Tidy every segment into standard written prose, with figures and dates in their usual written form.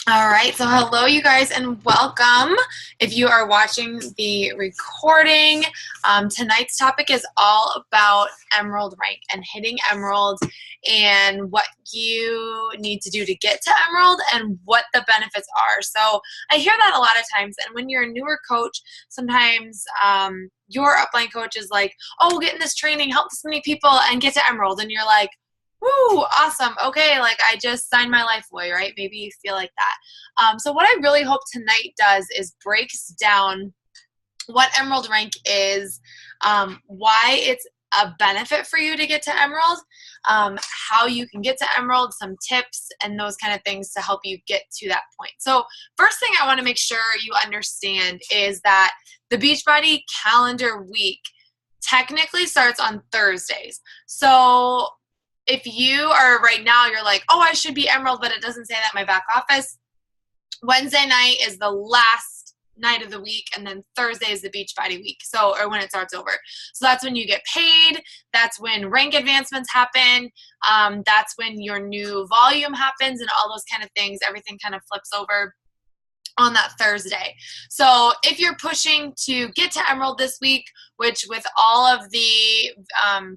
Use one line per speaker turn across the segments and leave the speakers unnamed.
All right, so hello, you guys, and welcome. If you are watching the recording, tonight's topic is all about Emerald rank and hitting Emerald and what you need to do to get to Emerald and what the benefits are. So I hear that a lot of times, and when you're a newer coach, sometimes your upline coach is like, oh, get in this training, help this many people, and get to Emerald, and you're like, woo, awesome. Okay, like I just signed my life away, right? Maybe you feel like that. So what I really hope tonight does is breaks down what Emerald rank is, why it's a benefit for you to get to Emerald, how you can get to Emerald, some tips, and those kind of things to help you get to that point. So first thing I want to make sure you understand is that the Beachbody calendar week technically starts on Thursdays. So if you are right now, you're like, oh, I should be Emerald, but it doesn't say that in my back office. Wednesday night is the last night of the week, and then Thursday is the Beachbody week, or when it starts over. So that's when you get paid. That's when rank advancements happen. That's when your new volume happens and all those kind of things. Everything kind of flips over on that Thursday. So if you're pushing to get to Emerald this week, which with all of the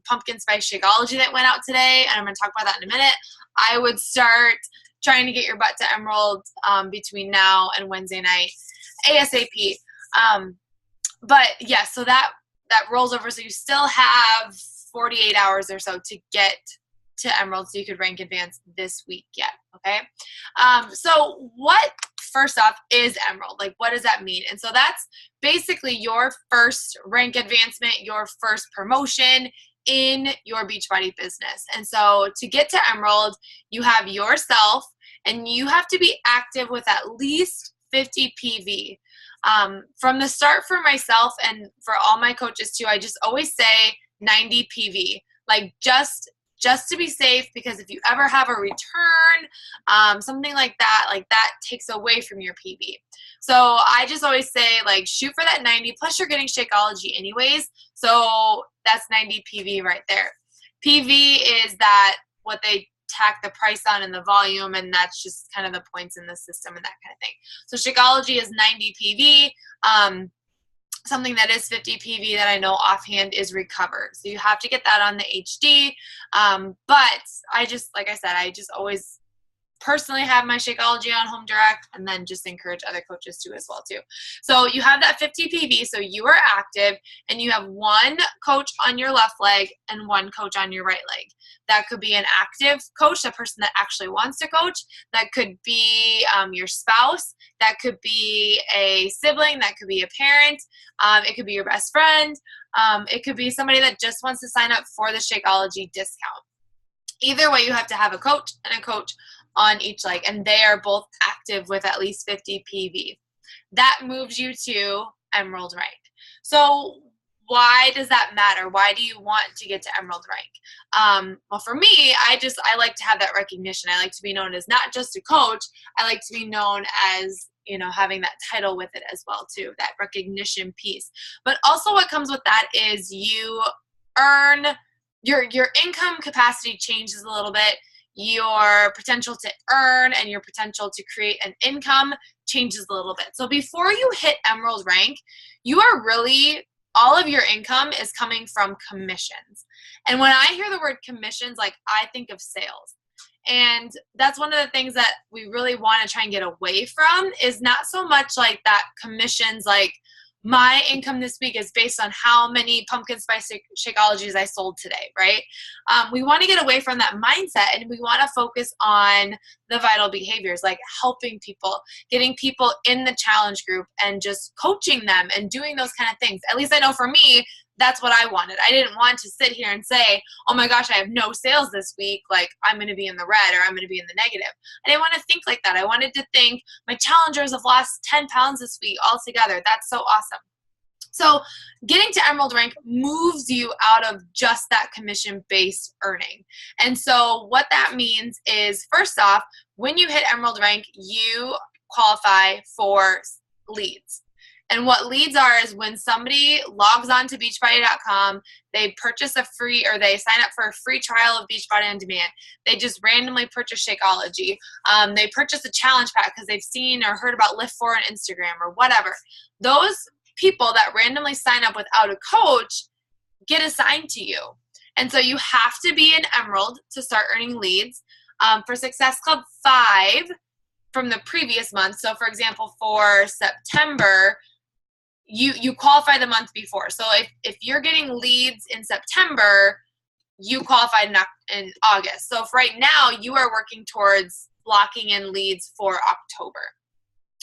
pumpkin spice Shakeology that went out today, and I'm going to talk about that in a minute, I would start trying to get your butt to Emerald between now and Wednesday night, ASAP. But yeah, so that rolls over. So you still have 48 hours or so to get to Emerald, so you could rank advance this week yet. Okay. So what, first off, is Emerald? Like, what does that mean? And so that's basically your first rank advancement, your first promotion in your Beachbody business. And so to get to Emerald, you have yourself, and you have to be active with at least 50 PV. From the start for myself and for all my coaches too, I just always say 90 PV. Like just to be safe, because if you ever have a return, something like that takes away from your PV. So I just always say, like, shoot for that 90, plus you're getting Shakeology anyways, so that's 90 PV right there. PV is that what they tack the price on and the volume, and that's just kind of the points in the system and that kind of thing. So Shakeology is 90 PV. Something that is 50 PV that I know offhand is Recover. So you have to get that on the HD. But like I said, I just always personally have my Shakeology on Home Direct, and then just encourage other coaches to as well too. So you have that 50 PV, so you are active, and you have one coach on your left leg and one coach on your right leg. That could be an active coach, a person that actually wants to coach. That could be your spouse. That could be a sibling. That could be a parent. It could be your best friend. It could be somebody that just wants to sign up for the Shakeology discount. Either way, you have to have a coach and a coach on each leg, and they are both active with at least 50 PV. That moves you to Emerald rank. So why does that matter? Why do you want to get to Emerald rank? Well, for me, I like to have that recognition. I like to be known as not just a coach. I like to be known as, having that title with it as well too, that recognition piece. But also what comes with that is you earn, your income capacity changes a little bit. Your potential to earn and your potential to create an income changes a little bit. So before you hit Emerald rank, you are really, all of your income is coming from commissions. And when I hear the word commissions, like, I think of sales. And that's one of the things that we really want to try and get away from, is not so much like that commissions, like, my income this week is based on how many pumpkin spice Shakeologies I sold today, right? We want to get away from that mindset, and we want to focus on the vital behaviors, like helping people, getting people in the challenge group, and just coaching them and doing those kind of things. At least I know for me, that's what I wanted. I didn't want to sit here and say, oh my gosh, I have no sales this week, like, I'm going to be in the red or I'm going to be in the negative. I didn't want to think like that. I wanted to think, my challengers have lost 10 pounds this week all together. That's so awesome. So getting to Emerald rank moves you out of just that commission-based earning. And so what that means is, first off, when you hit Emerald rank, you qualify for leads. And what leads are is when somebody logs on to Beachbody.com, they purchase a free, or they sign up for a free trial of Beachbody On Demand. They just randomly purchase Shakeology. They purchase a challenge pack because they've seen or heard about Lift4 on Instagram or whatever. Those people that randomly sign up without a coach get assigned to you. And so you have to be an Emerald to start earning leads. For Success Club 5 from the previous month, so for example, for September, you qualify the month before. So if you're getting leads in September, you qualified in August. So if right now you are working towards locking in leads for October.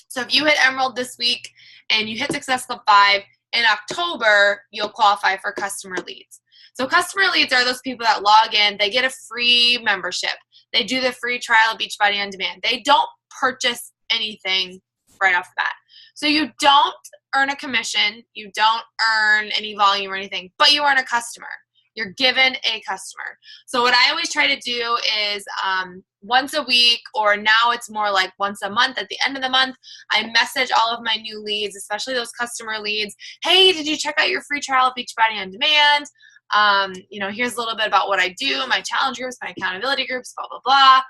So if you hit Emerald this week and you hit Success Club 5, in October, you'll qualify for customer leads. So customer leads are those people that log in, they get a free membership. They do the free trial of Beachbody On Demand. They don't purchase anything right off the bat. So you don't earn a commission, you don't earn any volume or anything, but you earn a customer. You're given a customer. So what I always try to do is once a week, or now it's more like once a month at the end of the month, I message all of my new leads, especially those customer leads. Hey, did you check out your free trial of Beachbody On Demand? Here's a little bit about what I do, my challenge groups, my accountability groups, blah, blah, blah.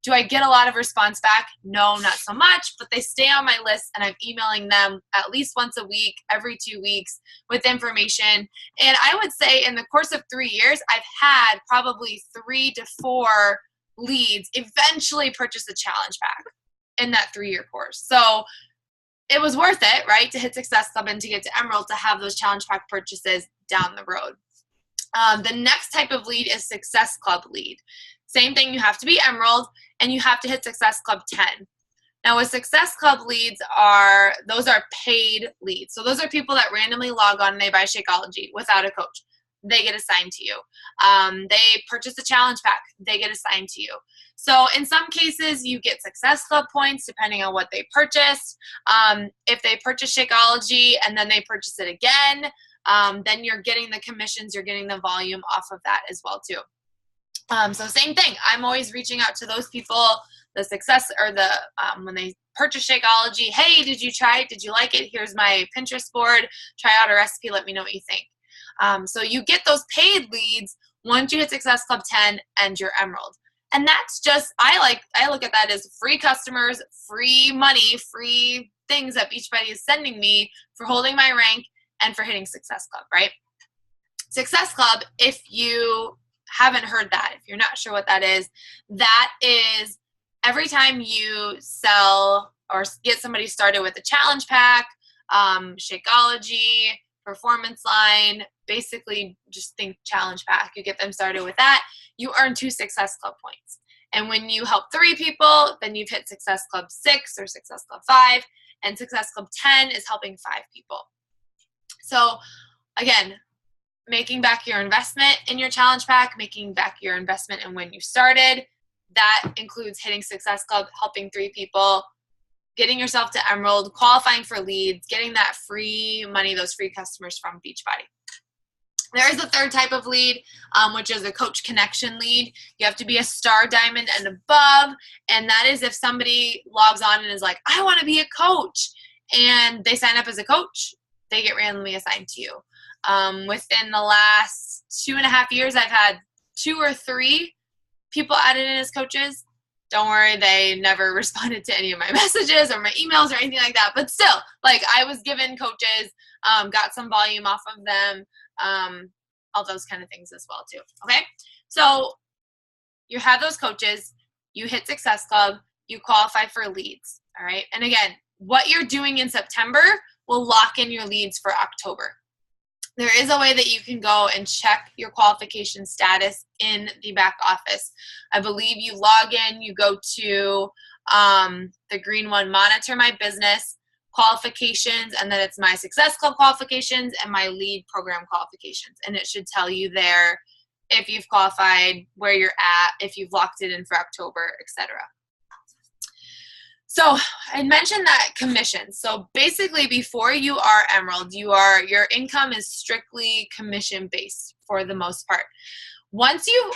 Do I get a lot of response back? No, not so much, but they stay on my list, and I'm emailing them at least once a week, every 2 weeks with information. And I would say in the course of 3 years, I've had probably 3 to 4 leads eventually purchase a challenge pack in that 3-year course. So it was worth it, right, to hit Success Club and to get to Emerald to have those challenge pack purchases down the road. The next type of lead is Success Club lead. Same thing, you have to be Emerald and you have to hit Success Club 10. Now with Success Club leads those are paid leads. So those are people that randomly log on and they buy Shakeology without a coach. They get assigned to you. They purchase a challenge pack. They get assigned to you. So in some cases, you get Success Club points depending on what they purchased. If they purchase Shakeology and then they purchase it again, then you're getting the commissions, you're getting the volume off of that as well too. So same thing. I'm always reaching out to those people, the success or the when they purchase Shakeology. Hey, did you try it? Did you like it? Here's my Pinterest board. Try out a recipe. Let me know what you think. So you get those paid leads once you hit Success Club 10 and you're Emerald. And that's just, I look at that as free customers, free money, free things that Beachbody is sending me for holding my rank and for hitting Success Club, right? Success Club, if you haven't heard that, if you're not sure what that is every time you sell or get somebody started with a challenge pack, Shakeology, performance line, basically just think challenge pack, you get them started with that, you earn 2 Success Club points. And when you help 3 people, then you've hit Success Club 6 or Success Club 5, and Success Club 10 is helping 5 people. So again, making back your investment in your challenge pack, making back your investment in when you started, that includes hitting Success Club, helping 3 people, getting yourself to Emerald, qualifying for leads, getting that free money, those free customers from Beachbody. There is a third type of lead, which is a coach connection lead. You have to be a star, diamond, and above, and that is if somebody logs on and is like, I want to be a coach, and they sign up as a coach, they get randomly assigned to you. Within the last 2.5 years, I've had 2 or 3 people added in as coaches. Don't worry, they never responded to any of my messages or my emails or anything like that. But still, like, I was given coaches, got some volume off of them, all those kind of things as well too. Okay, so you have those coaches, you hit Success Club, you qualify for leads. All right, and again, what you're doing in September will lock in your leads for October. There is a way that you can go and check your qualification status in the back office. I believe you log in, you go to the green one, monitor my business, qualifications, and then it's my Success Club qualifications and my lead program qualifications. And it should tell you there if you've qualified, where you're at, if you've locked it in for October, etc. So I mentioned that commission. So basically, before you are Emerald, your income is strictly commission based for the most part. Once you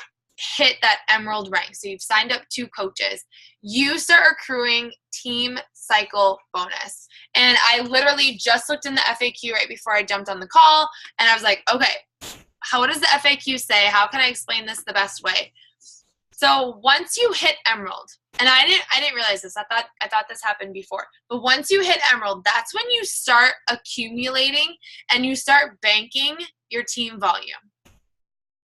hit that Emerald rank, so you've signed up 2 coaches, you start accruing team cycle bonus. And I literally just looked in the FAQ right before I jumped on the call, and I was like, okay, what does the FAQ say? How can I explain this the best way? So once you hit Emerald, and I didn't realize this. I thought this happened before. But once you hit Emerald, that's when you start accumulating and you start banking your team volume.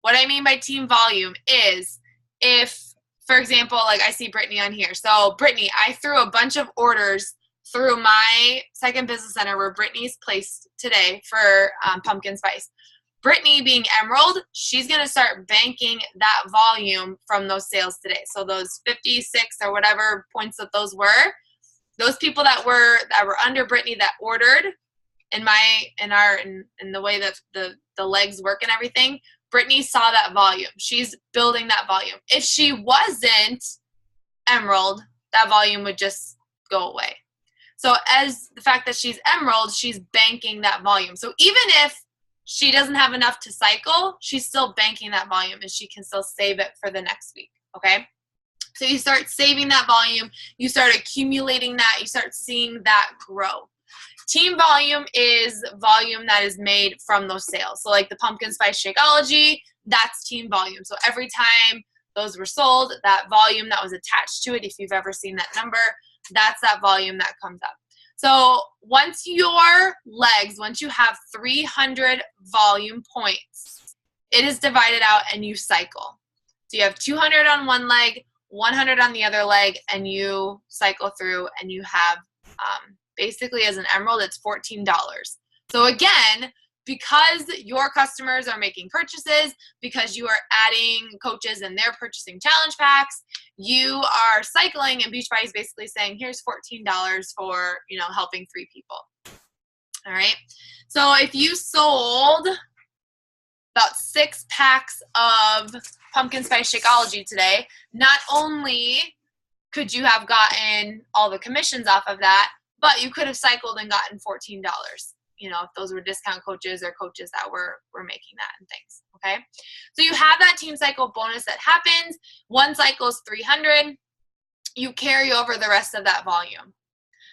What I mean by team volume is if, for example, like I see Brittany on here. So Brittany, I threw a bunch of orders through my second business center where Brittany's placed today for pumpkin spice. Brittany being Emerald, she's going to start banking that volume from those sales today. So those 56 or whatever points that those were, those people that were under Brittany that ordered in the way that the legs work and everything, Brittany saw that volume. She's building that volume. If she wasn't Emerald, that volume would just go away. So as the fact that she's Emerald, she's banking that volume. So even if she doesn't have enough to cycle, she's still banking that volume and she can still save it for the next week, okay? So you start saving that volume, you start accumulating that, you start seeing that grow. Team volume is volume that is made from those sales. So like the pumpkin spice Shakeology, that's team volume. So every time those were sold, that volume that was attached to it, if you've ever seen that number, that's that volume that comes up. So once you have 300 volume points, it is divided out and you cycle. So you have 200 on one leg, 100 on the other leg, and you cycle through and you have basically as an Emerald, it's $14. So again, because your customers are making purchases, because you are adding coaches and they're purchasing challenge packs, you are cycling, and Beachbody is basically saying, here's $14 for, helping 3 people. All right. So if you sold about 6 packs of pumpkin spice Shakeology today, not only could you have gotten all the commissions off of that, but you could have cycled and gotten $14. If those were discount coaches or coaches that were making that and things, okay? So you have that team cycle bonus that happens. One cycle is 300. You carry over the rest of that volume.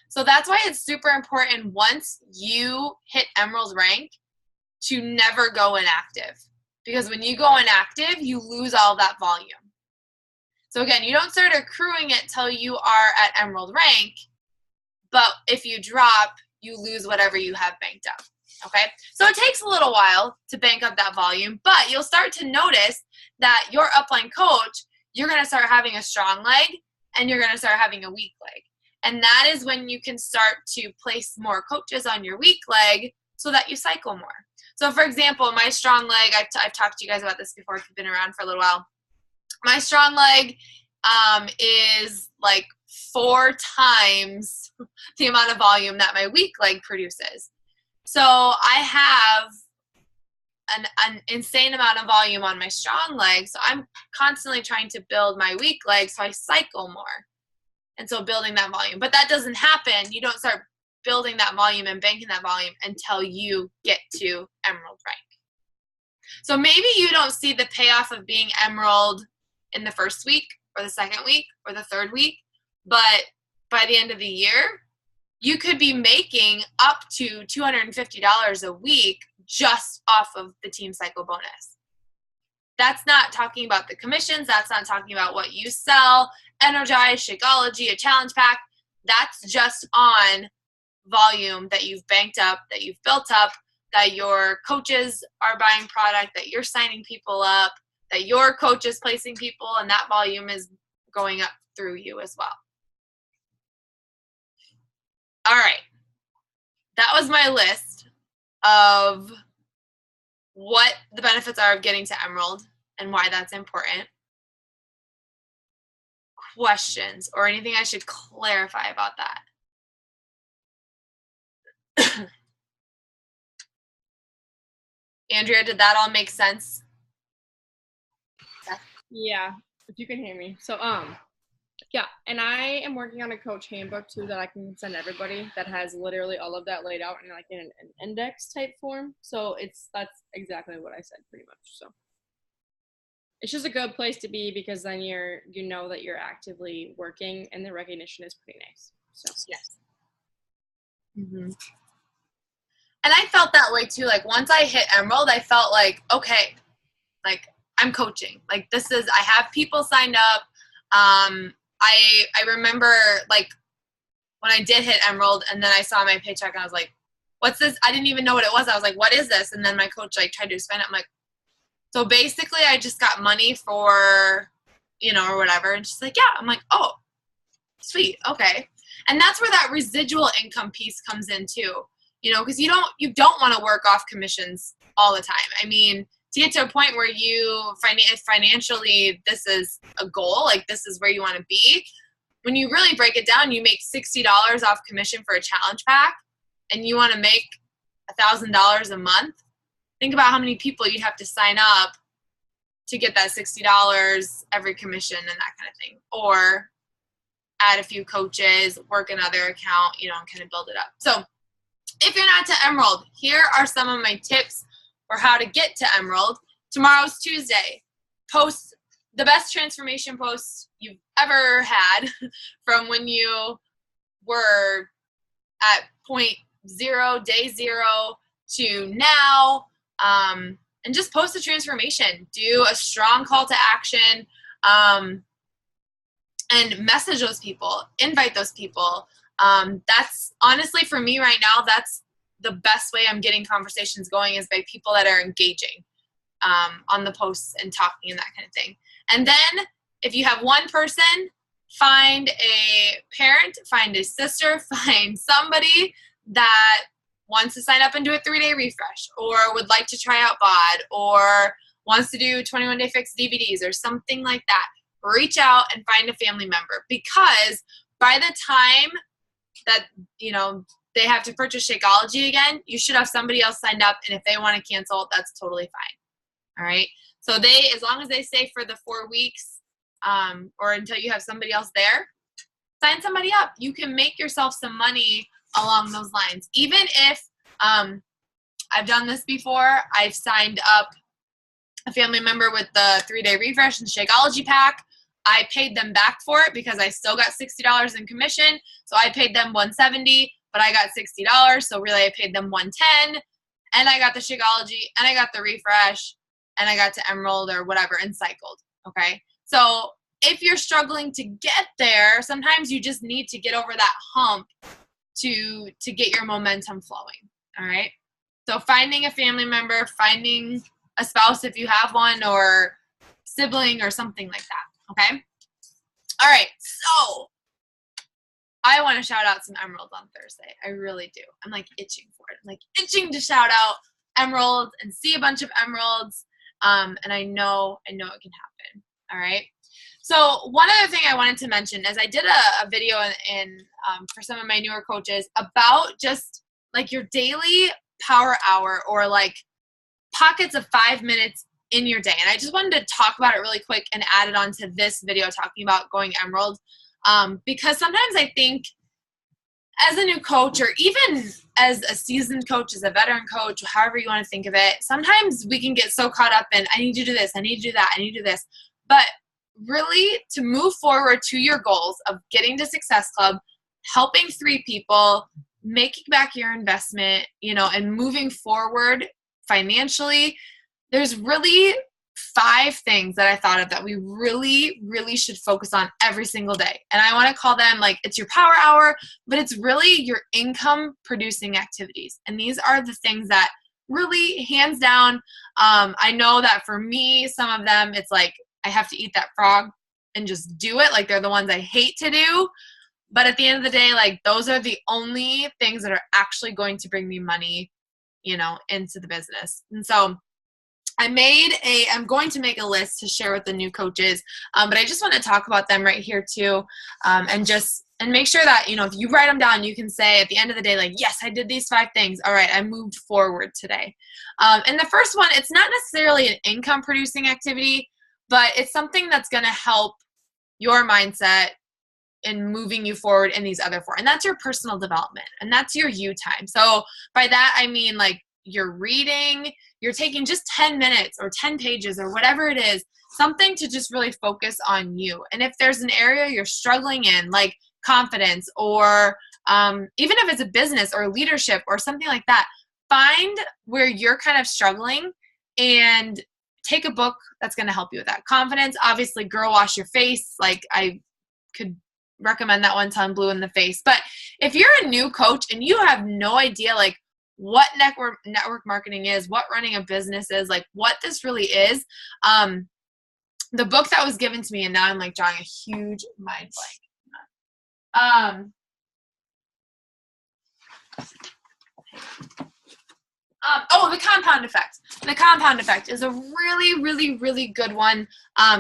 So that's why it's super important once you hit Emerald rank to never go inactive. Because when you go inactive, you lose all that volume. So again, you don't start accruing it till you are at Emerald rank, but if you drop, you lose whatever you have banked up, okay? So it takes a little while to bank up that volume, but you'll start to notice that your upline coach, you're going to start having a strong leg and you're going to start having a weak leg. And that is when you can start to place more coaches on your weak leg so that you cycle more. So for example, my strong leg, I've talked to you guys about this before if you've been around for a little while. My strong leg is like 4 times the amount of volume that my weak leg produces. So I have an insane amount of volume on my strong leg. So I'm constantly trying to build my weak leg so I cycle more. And so building that volume. But that doesn't happen. You don't start building that volume and banking that volume until you get to Emerald rank. So maybe you don't see the payoff of being Emerald in the first week or the second week or the third week, but by the end of the year, you could be making up to $250 a week just off of the team cycle bonus. That's not talking about the commissions. That's not talking about what you sell, Energize, Shakeology, a challenge pack. That's just on volume that you've banked up, that you've built up, that your coaches are buying product, that you're signing people up, that your coach is placing people, and that volume is going up through you as well. All right. That was my list of what the benefits are of getting to Emerald and why that's important. Questions or anything I should clarify about that? Andrea, did that all make sense?
Yeah, if you can hear me. So, yeah, and I am working on a coach handbook too that I can send everybody that has literally all of that laid out in like in an index type form. So that's exactly what I said pretty much. So it's just a good place to be because then you know that you're actively working and the recognition is pretty nice. So
Yes. Mm-hmm. And I felt that way too. Like once I hit Emerald, I felt like, okay, like I'm coaching. Like this is, I have people signed up. I remember like when I did hit Emerald and then I saw my paycheck and I was like, what's this? I didn't even know what it was. I was like, what is this? And then my coach like tried to explain it. I'm like, so basically I just got money for, you know, or whatever. And she's like, yeah. I'm like, oh, sweet. Okay. And that's where that residual income piece comes in too. You know, because you don't want to work off commissions all the time. I mean, to get to a point where you financially, this is a goal, like this is where you want to be. When you really break it down, you make $60 off commission for a challenge pack, and you want to make $1,000 a month. Think about how many people you'd have to sign up to get that $60 every commission and that kind of thing, or add a few coaches, work another account, you know, and kind of build it up. So if you're not to Emerald, here are some of my tips for how to get to Emerald. Tomorrow's Tuesday. Post the best transformation post you've ever had from when you were at point zero, day zero to now, and just post a transformation. Do a strong call to action, and message those people, invite those people. That's honestly for me right now, that's the best way I'm getting conversations going is by people that are engaging on the posts and talking and that kind of thing. And then if you have one person, find a parent, find a sister, find somebody that wants to sign up and do a 3-day refresh, or would like to try out BOD, or wants to do 21-day fix DVDs or something like that. Reach out and find a family member, because by the time that, you know, they have to purchase Shakeology again, you should have somebody else signed up, and if they want to cancel, that's totally fine. All right? So as long as they stay for the 4 weeks, or until you have somebody else there, sign somebody up. You can make yourself some money along those lines. Even if, I've done this before, I've signed up a family member with the 3-day refresh and Shakeology pack. I paid them back for it because I still got $60 in commission. So I paid them $170, but I got $60. So really I paid them $110, and I got the Shakeology, and I got the refresh, and I got to Emerald or whatever and cycled. Okay. So if you're struggling to get there, sometimes you just need to get over that hump to get your momentum flowing. All right. So finding a family member, finding a spouse if you have one, or sibling or something like that. Okay. All right. So I want to shout out some Emeralds on Thursday. I really do. I'm like itching for it. I'm like itching to shout out Emeralds and see a bunch of Emeralds. And I know it can happen. All right. So one other thing I wanted to mention is I did a video in for some of my newer coaches about just like your daily power hour, or like pockets of 5 minutes in your day. And I just wanted to talk about it really quick and add it onto this video talking about going Emerald. Because sometimes I think as a new coach, or even as a seasoned coach, as a veteran coach, however you want to think of it, sometimes we can get so caught up in, I need to do this, I need to do that, I need to do this. But really, to move forward to your goals of getting to Success Club, helping 3 people, making back your investment, you know, and moving forward financially, there's really 5 things that I thought of that we really, really should focus on every single day. And I want to call them, like, it's your power hour, but it's really your income producing activities. And these are the things that really, hands down, I know that for me, some of them, it's like I have to eat that frog and just do it. Like, they're the ones I hate to do. But at the end of the day, like, those are the only things that are actually going to bring me money, you know, into the business. And so I'm going to make a list to share with the new coaches, but I just want to talk about them right here too, and make sure that, you know, if you write them down, you can say at the end of the day, like, yes, I did these 5 things. All right, I moved forward today. And the first one, it's not necessarily an income producing activity, but it's something that's going to help your mindset in moving you forward in these other 4. And that's your personal development, and that's your you time. So by that, I mean, like, you're reading, you're taking just 10 minutes or 10 pages or whatever it is, something to just really focus on you. And if there's an area you're struggling in, like confidence, or even if it's a business or leadership or something like that, find where you're kind of struggling and take a book that's going to help you with that. Confidence, obviously, Girl Wash Your Face. Like, I could recommend that one ton, Blue in the Face. But if you're a new coach and you have no idea like what network marketing is, what running a business is, like what this really is, the book that was given to me, and now I'm like drawing a huge mind blank. The Compound Effect. The Compound Effect is a really, really, really good one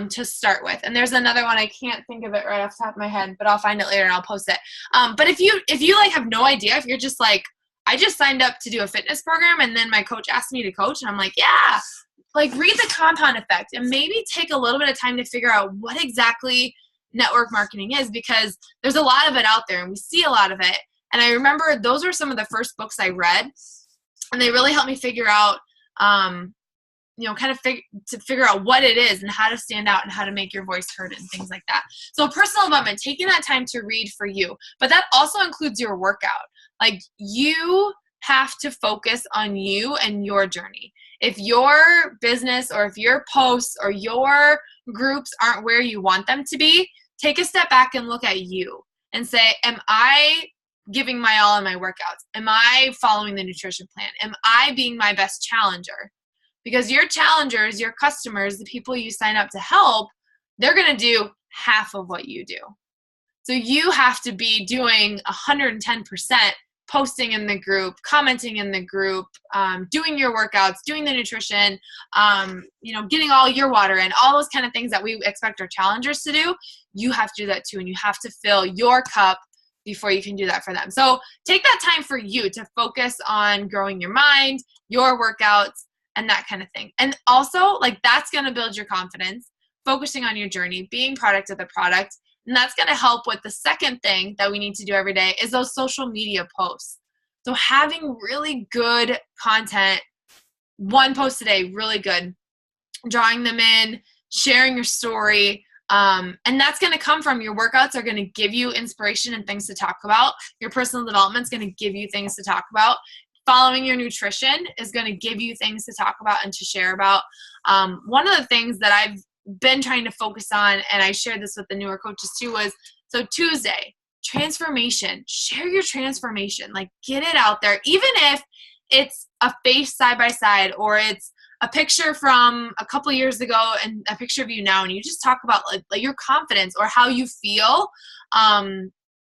to start with. And there's another one, I can't think of it right off the top of my head, but I'll find it later and I'll post it. But if you like have no idea, if you're just like, I just signed up to do a fitness program and then my coach asked me to coach, and I'm like, yeah, like read The Compound Effect and maybe take a little bit of time to figure out what exactly network marketing is, because there's a lot of it out there and we see a lot of it. And I remember those were some of the first books I read, and they really helped me figure out, figure out what it is and how to stand out and how to make your voice heard and things like that. So personal development, taking that time to read for you, but that also includes your workout. Like, you have to focus on you and your journey. If your business or if your posts or your groups aren't where you want them to be, take a step back and look at you and say, am I giving my all in my workouts? Am I following the nutrition plan? Am I being my best challenger? Because your challengers, your customers, the people you sign up to help, they're going to do half of what you do. So you have to be doing 110%, posting in the group, commenting in the group, doing your workouts, doing the nutrition, getting all your water in, all those kind of things that we expect our challengers to do. You have to do that too, and you have to fill your cup before you can do that for them. So take that time for you to focus on growing your mind, your workouts, and that kind of thing. And also, like, that's going to build your confidence, focusing on your journey, being product of the product. And that's going to help with the second thing that we need to do every day is those social media posts. So having really good content, one post a day, really good, drawing them in, sharing your story. And that's going to come from your workouts are going to give you inspiration and things to talk about. Your personal development is going to give you things to talk about. Following your nutrition is going to give you things to talk about and to share about. One of the things that I've been trying to focus on, and I shared this with the newer coaches too, was so Tuesday, transformation. Share your transformation. Like, get it out there. Even if it's a face side by side, or it's a picture from a couple years ago and a picture of you now, and you just talk about like your confidence or how you feel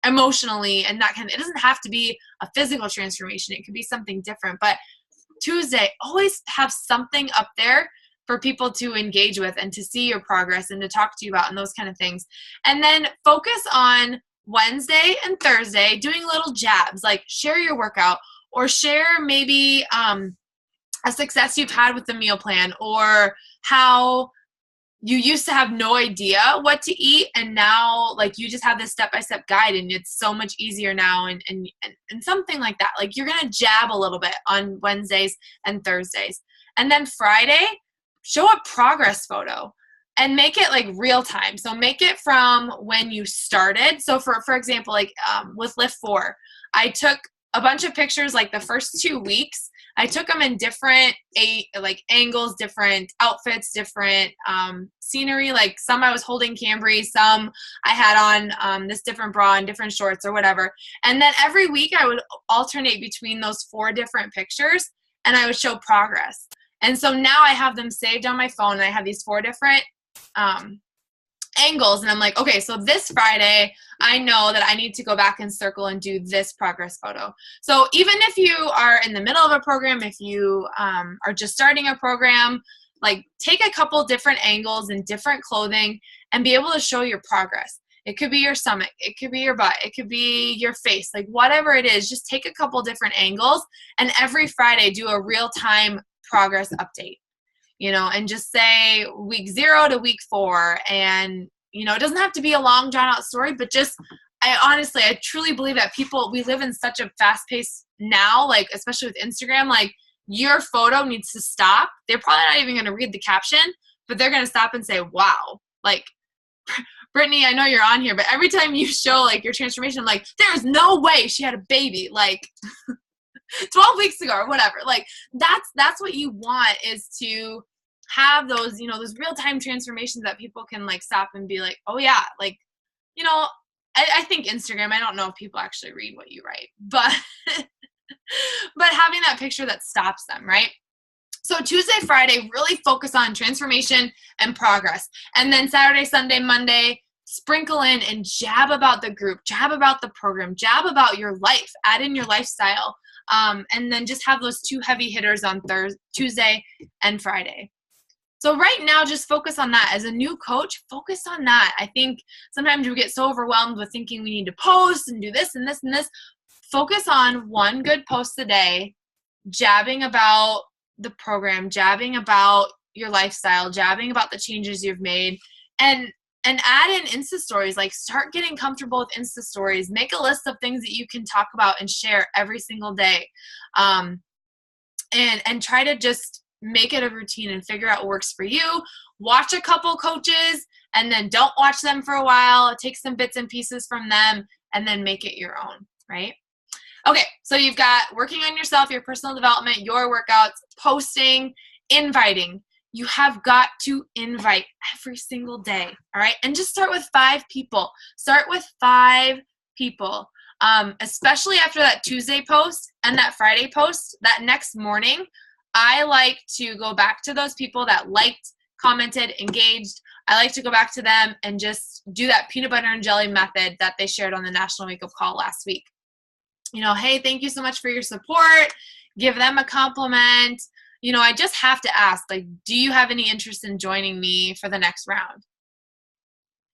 emotionally, and that kind of, it doesn't have to be a physical transformation. It could be something different. But Tuesday, always have something up there for people to engage with and to see your progress and to talk to you about and those kind of things. And then focus on Wednesday and Thursday doing little jabs, like share your workout or share maybe a success you've had with the meal plan, or how you used to have no idea what to eat and now like you just have this step-by-step guide and it's so much easier now, and something like that. Like, you're gonna jab a little bit on Wednesdays and Thursdays. And then Friday, show a progress photo and make it like real time. So make it from when you started. So for example, like with Lift 4, I took a bunch of pictures like the first 2 weeks. I took them in different angles, different outfits, different scenery. Like, some I was holding Cambry, some I had on this different bra and different shorts or whatever. And then every week I would alternate between those 4 different pictures and I would show progress. And so now I have them saved on my phone, and I have these 4 different angles, and I'm like, okay, so this Friday, I know that I need to go back and circle and do this progress photo. So even if you are in the middle of a program, if you are just starting a program, like, take a couple different angles and different clothing and be able to show your progress. It could be your stomach, it could be your butt, it could be your face, like whatever it is, just take a couple different angles and every Friday do a real-time progress update. And just say week 0 to week 4. And, it doesn't have to be a long drawn out story, but just, I truly believe that we live in such a fast pace now, like, especially with Instagram, like, your photo needs to stop. They're probably not even going to read the caption, but they're going to stop and say, wow, like, Brittany, I know you're on here, but every time you show like your transformation, I'm like, there's no way she had a baby like 12 weeks ago or whatever. Like that's what you want, is to have those, those real-time transformations that people can like stop and be like, oh yeah, like, I think Instagram, I don't know if people actually read what you write, but but having that picture that stops them, right? So Tuesday, Friday, really focus on transformation and progress. And then Saturday, Sunday, Monday, sprinkle in and jab about the group, jab about the program, jab about your life, add in your lifestyle. And then just have those 2 heavy hitters on Tuesday and Friday. So right now, just focus on that. As a new coach, focus on that. I think sometimes we get so overwhelmed with thinking we need to post and do this and this and this. Focus on 1 good post a day, jabbing about the program, jabbing about your lifestyle, jabbing about the changes you've made, and add in Insta stories. Like, start getting comfortable with Insta stories. Make a list of things that you can talk about and share every single day. And try to just make it a routine and figure out what works for you. Watch a couple coaches and then don't watch them for a while. Take some bits and pieces from them and then make it your own, right? Okay, so you've got working on yourself, your personal development, your workouts, posting, inviting. You have got to invite every single day, all right? And just start with 5 people. Start with 5 people, especially after that Tuesday post and that Friday post. That next morning, I like to go back to those people that liked, commented, engaged. I like to go back to them and just do that peanut butter and jelly method that they shared on the National Wake Up Call last week. Hey, thank you so much for your support. Give them a compliment. I just have to ask, like, do you have any interest in joining me for the next round?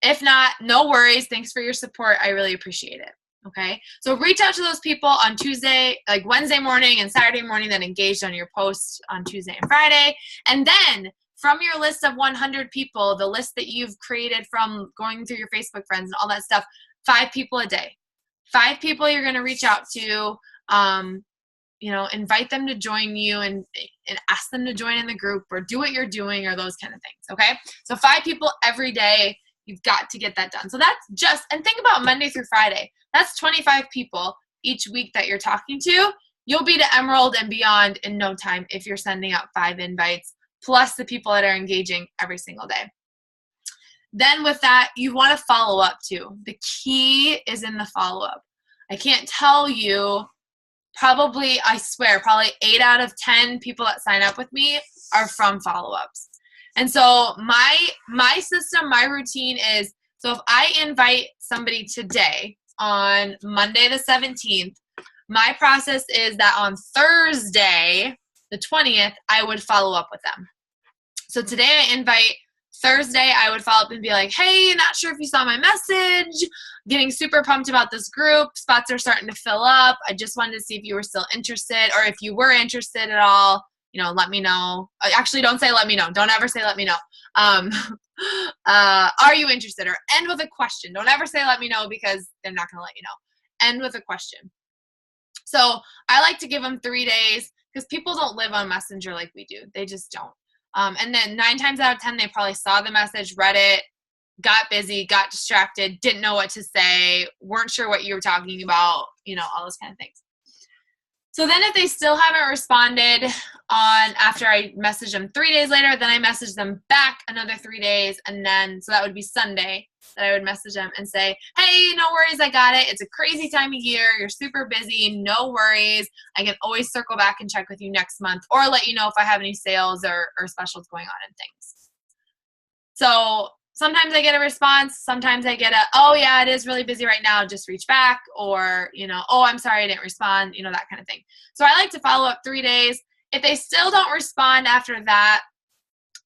If not, no worries. Thanks for your support. I really appreciate it. Okay. So reach out to those people on Tuesday, like Wednesday morning and Saturday morning, that engaged on your post on Tuesday and Friday. And then from your list of 100 people, the list that you've created from going through your Facebook friends and all that stuff, 5 people a day. 5 people you're going to reach out to, invite them to join you and ask them to join in the group or do what you're doing or those kind of things. Okay. So 5 people every day, you've got to get that done. So that's and think about Monday through Friday. That's 25 people each week that you're talking to. You'll be to Emerald and beyond in no time if you're sending out 5 invites, plus the people that are engaging every single day. Then with that, you want to follow up too. The key is in the follow-up. I can't tell you, I swear, probably 8 out of 10 people that sign up with me are from follow-ups. And so my system, my routine is, so if I invite somebody today on Monday the 17th, my process is that on Thursday, the 20th, I would follow up with them. So today I invite, Thursday I would follow up and be like, hey, not sure if you saw my message, getting super pumped about this group, spots are starting to fill up. I just wanted to see if you were still interested, or if you were interested at all, let me know. Actually, don't say let me know. Don't ever say let me know. Are you interested? Or end with a question. Don't ever say let me know, because they're not going to let you know. End with a question. So I like to give them 3 days, because people don't live on Messenger like we do. They just don't. And then 9 times out of 10, they probably saw the message, read it, got busy, got distracted, didn't know what to say, weren't sure what you were talking about, all those kind of things. So then if they still haven't responded after I message them 3 days later, then I message them back another 3 days. And then, so that would be Sunday that I would message them and say, hey, no worries, I got it. It's a crazy time of year. You're super busy. No worries. I can always circle back and check with you next month, or let you know if I have any sales or specials going on and things. So sometimes I get a response. Sometimes I get oh yeah, it is really busy right now, just reach back. Or, oh, I'm sorry I didn't respond, that kind of thing. So I like to follow up 3 days. If they still don't respond after that,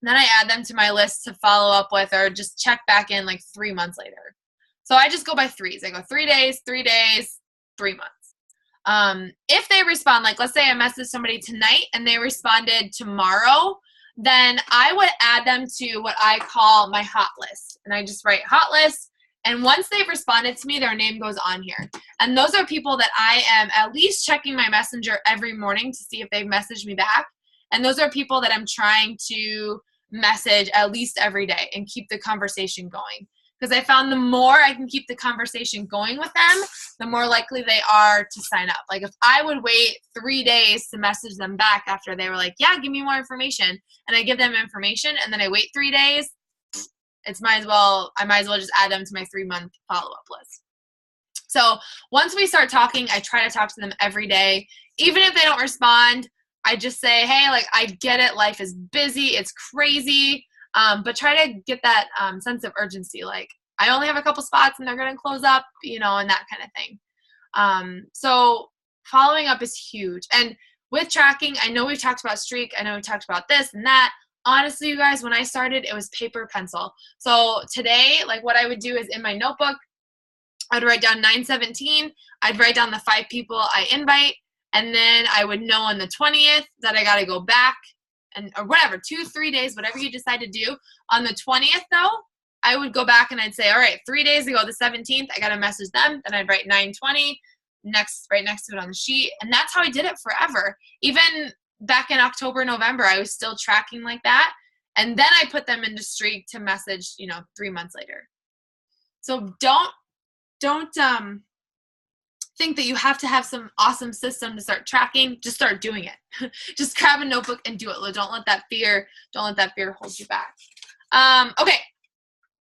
then I add them to my list to follow up with, or just check back in like 3 months later. So I just go by 3s. I go 3 days, 3 days, 3 months. If they respond, like let's say I messaged somebody tonight and they responded tomorrow, then I would add them to what I call my hot list. And I just write hot list, And once they've responded to me, their name goes on here. And those are people that I am at least checking my messenger every morning to see if they've messaged me back. And those are people that I'm trying to message at least every day and keep the conversation going. Because I found the more I can keep the conversation going with them, the more likely they are to sign up. Like if I would wait 3 days to message them back after they were like, yeah, give me more information, and I give them information and then I wait 3 days, I might as well just add them to my 3-month follow-up list. So once we start talking, I try to talk to them every day. Even if they don't respond, I just say, hey, like, I get it. Life is busy. It's crazy. But try to get that sense of urgency. Like, I only have a couple spots and they're going to close up, and that kind of thing. So following up is huge. And with tracking, I know we've talked about Streak. I know we've talked about this and that. Honestly, you guys, when I started, it was paper, pencil. So today, like, what I would do is in my notebook, I'd write down 9/17. I'd write down the 5 people I invite. And then I would know on the 20th that I got to go back or whatever, 2-3 days, whatever you decide to do. On the 20th, though, I would go back and I'd say, all right, 3 days ago, the 17th, I got to message them. Then I'd write 9/20 right next to it on the sheet. And that's how I did it forever. Even back in October, November, I was still tracking like that. And then I put them into Streak to message, 3 months later. So don't think that you have to have some awesome system to start tracking. Just start doing it. Just grab a notebook and do it. Don't let that fear hold you back. Okay.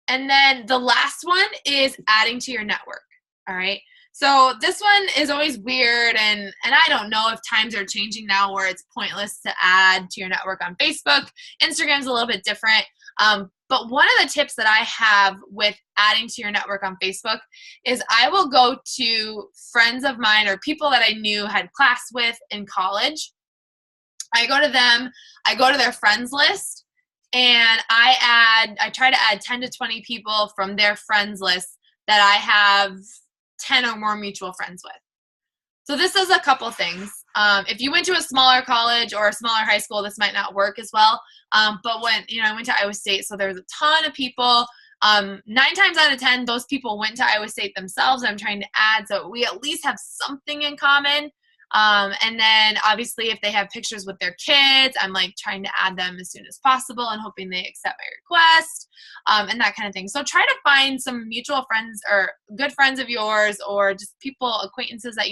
And then the last one is adding to your network. All right. So this one is always weird, and I don't know if times are changing now where it's pointless to add to your network on Facebook. Instagram's a little bit different. But one of the tips that I have with adding to your network on Facebook is I will go to friends of mine or people that I knew had class with in college. I go to them, I go to their friends list, and I try to add 10 to 20 people from their friends list that I have 10 or more mutual friends with. So this does a couple things. If you went to a smaller college or a smaller high school, this might not work as well. But when, I went to Iowa State, so there's a ton of people. 9 times out of 10, those people went to Iowa State themselves. I'm trying to add, so we at least have something in common. And then obviously if they have pictures with their kids, I'm like trying to add them as soon as possible and hoping they accept my request, and that kind of thing. So try to find some mutual friends or good friends of yours, or just people, acquaintances that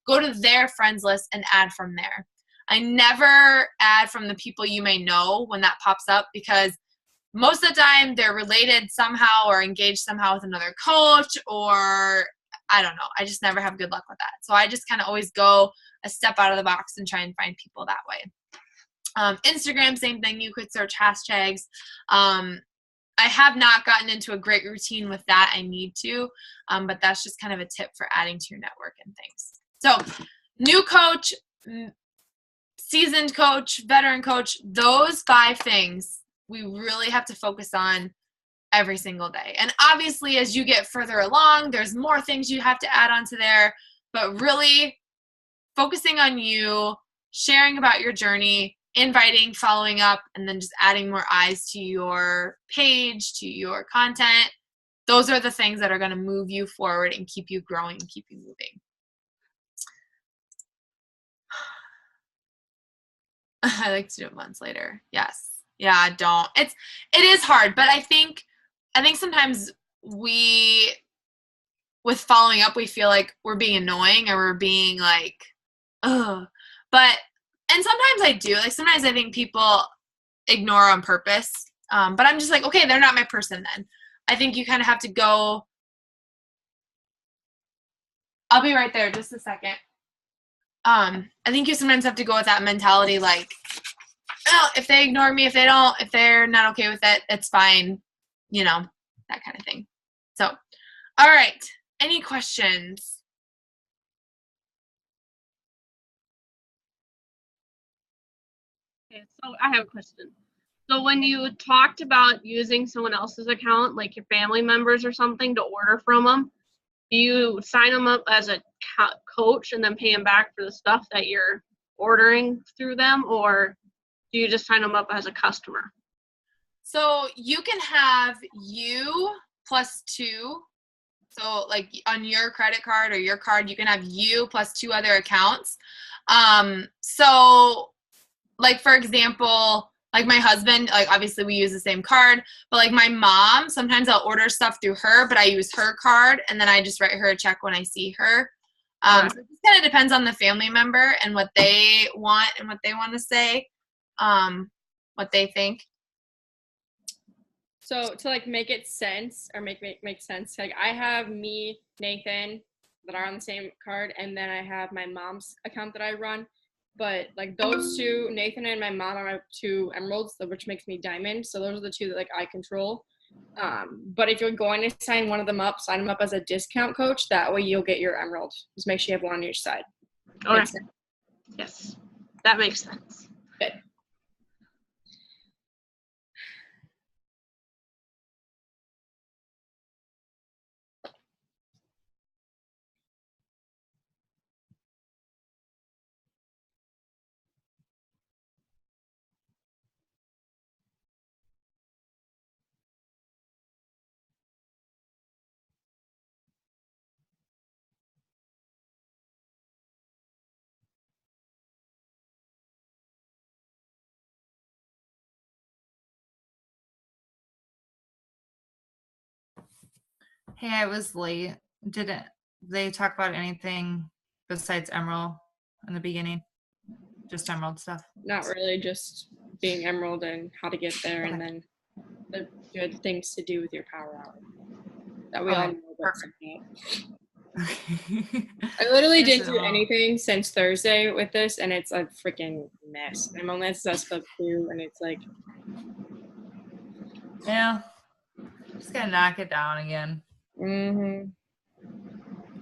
go to their friends list and add from there. I never add from the people you may know when that pops up, because most of the time they're related somehow or engaged somehow with another coach, or I don't know. I just never have good luck with that. So I just kind of always go a step out of the box and try and find people that way. Instagram, same thing. You could search hashtags. I have not gotten into a great routine with that. I need to, but that's just kind of a tip for adding to your network and things. So new coach, seasoned coach, veteran coach, those 5 things we really have to focus on every single day. And obviously, as you get further along, there's more things you have to add onto there, but really focusing on you, sharing about your journey, inviting, following up, and then just adding more eyes to your page, to your content. Those are the things that are going to move you forward and keep you growing and keep you moving. I like to do it months later. Yes. Yeah, don't. It is hard, but I think sometimes with following up, we feel like we're being annoying or we're being like, ugh. And sometimes I do. Like, sometimes I think people ignore on purpose. But I'm just like, okay, they're not my person then. I think you kind of have to go. I'll be right there, just a second. I think you sometimes have to go with that mentality, like, oh, if they ignore me, if they're not okay with it, it's fine, that kind of thing. So, all right. Any questions?
Okay, so I have a question. So when you talked about using someone else's account, like your family members or something, to order from them, do you sign them up as a coach and then pay them back for the stuff that you're ordering through them, or do you just sign them up as a customer?
So you can have you plus 2. So like on your credit card or your card, you can have you plus 2 other accounts. So like, for example, like my husband, like obviously we use the same card, but like my mom, sometimes I'll order stuff through her, but I use her card and then I just write her a check when I see her. So it just kind of depends on the family member and what they want and what they want to say, what they think.
So to like make it sense or make sense, like I have me, Nathan, that are on the same card, and then I have my mom's account that I run. But like those two, Nathan and my mom, are my 2 emeralds, which makes me diamond. So those are the 2 that like I control. But if you're going to sign one of them up, sign them up as a discount coach. That way you'll get your emerald. Just make sure you have one on each side.
Okay. Yes, that makes sense.
Good.
Hey, I was late. Didn't they talk about anything besides Emerald in the beginning? Just Emerald stuff?
Not really, just being emerald and how to get there, and then the good things to do with your power hour that we all know what's about. I literally didn't do anything since Thursday with this, and it's a freaking mess. I'm only at Suspect 2, and it's like,
yeah, just gotta knock it down again.
I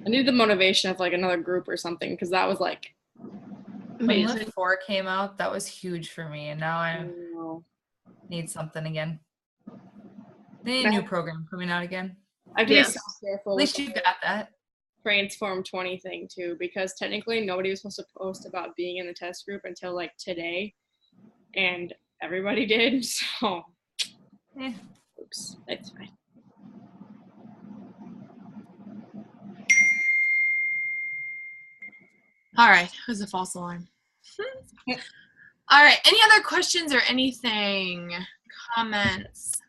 need the motivation of like another group or something, because that was like
amazing. When Lift 4 came out, that was huge for me, and now I need something again. They need a new program coming out again.
I have to be so careful.
At least you got that.
Transform 20 thing too, because technically nobody was supposed to post about being in the test group until like today, and everybody did. So, oops, that's fine.
All right, it was a false alarm. All right, any other questions or anything? Comments?